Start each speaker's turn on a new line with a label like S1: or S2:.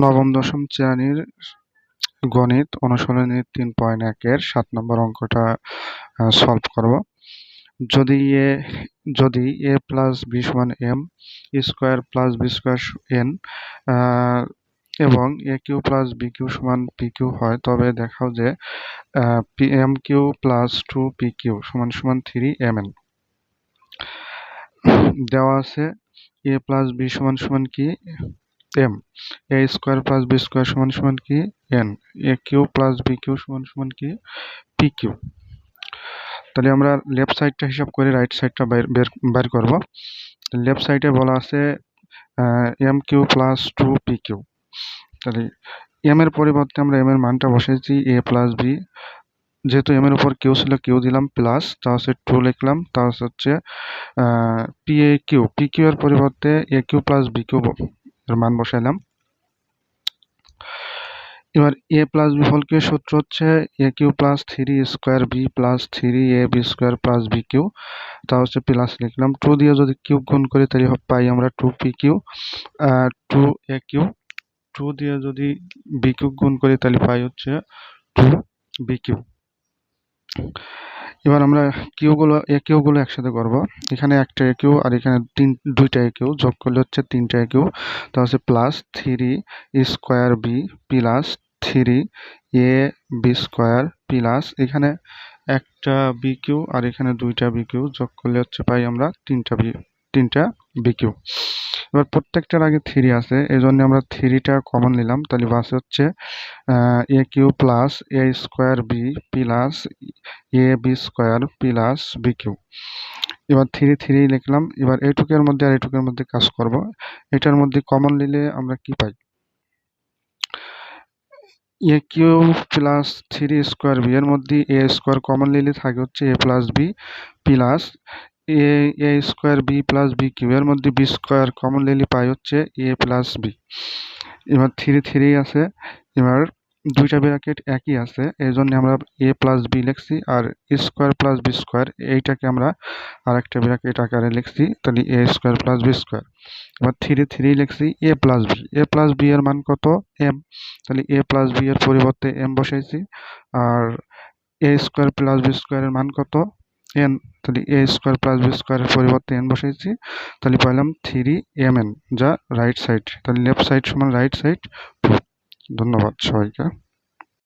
S1: নবম দশম শ্রেণীর গণিত অনুশীলনী 3.1 7 নম্বর অঙ্কটা সলভ করব। যদি a প্লাস b সমান m square plus b square n এবং a Q plus b Q সমান p কিউ হয়, তবে দেখাও যে m cube plus 2p Q সমান সমান 3mn। দেওয়া আছে a প্লাস b সমান সমান কি m, a square plus b square সমান সমান কি n, a Q plus b Q সমান সমান কি p কিউ। তাহলে আমরা লেফট সাইডটা হিসাব করে রাইট সাইডটা বের করব। লেফট সাইডে বলা আছে m cube plus 2p cube. তাহলে m এর পরিবর্তে আমরা m এর মানটা বসাইছি a প্লাস b, যেহেতু m এর উপর কিউ ছিল কিউ দিলাম প্লাস, তা হচ্ছে 2 লিখলাম, তা হচ্ছে P A cube, P cube এর পরিবর্তে a Q plus b cube এর মান বসাইলাম। এবার a plus B whole cube সূত্র হচ্ছে a Q plus 3 square b plus 3ab square plus b cube, তা হচ্ছে প্লাস লিখলাম। 2 দিয়ে যদি কিউ গুণ করি তাহলে পাই আমরা 2p কিউ 2a কিউ, 2 দিয়ে যদি b কিউ গুণ করি তাহলে পাই হচ্ছে 2b কিউ। এবার আমরা এ কিউগুলো একসাথে করব। এখানে একটা এ কিউ আর এখানে দুইটা এ কিউ যোগ করলে হচ্ছে 3টা এ কিউ, তা হচ্ছে plus 3 square B plus 3ab square plus এখানে একটা বি কিউ আর এখানে দুইটা বি কিউ যোগ করলে হচ্ছে পাই আমরা 3টা বি কিউ। এবার প্রত্যেকটার আগে 3 আছে, এই জন্য আমরা 3টা কমন নিলাম, তাহলে বাসে হচ্ছে A cube plus A square B plus A B square plus B cube. এবার 3 লিখলাম। এবার এইটুকের মধ্যে আর এইটুকের মধ্যে কাজ করব। এটার মধ্যে কমন নিলে আমরা কি পাই, A cube plus 3 square B এর মধ্যে এ স্কোয়ার কমন নিলে থাকে হচ্ছে A plus B plus A square B plus B cube এর মধ্যে বি স্কোয়ার কমন নিলে পাই হচ্ছে এ প্লাস বি। এবার 3 আছে, এবার দুইটা ব্র্যাকেট একই আছে, এই জন্য আমরা এ প্লাস বি লিখছি, আর স্কোয়ার প্লাস বি স্কোয়ার এইটাকে আমরা আরেকটা ব্র্যাকেট আকারে লিখছি, তাহলে এ স্কোয়ার প্লাস বি স্কোয়ার। এবার 3 লিখছি এ প্লাস বি এর মান কত এম, তাহলে এ প্লাস বি এর পরিবর্তে এম বসাইছি, আর এ স্কোয়ার প্লাস বি স্কোয়ারের মান কত এন, তাহলে এ স্কোয়ার প্লাস বি স্কোয়ারের পরিবর্তে এন বসাইছি, তাহলে পাইলাম 3mn, যা রাইট সাইড। তাহলে লেফট সাইড সমান রাইট সাইড। ধন্যবাদ সবাইকে।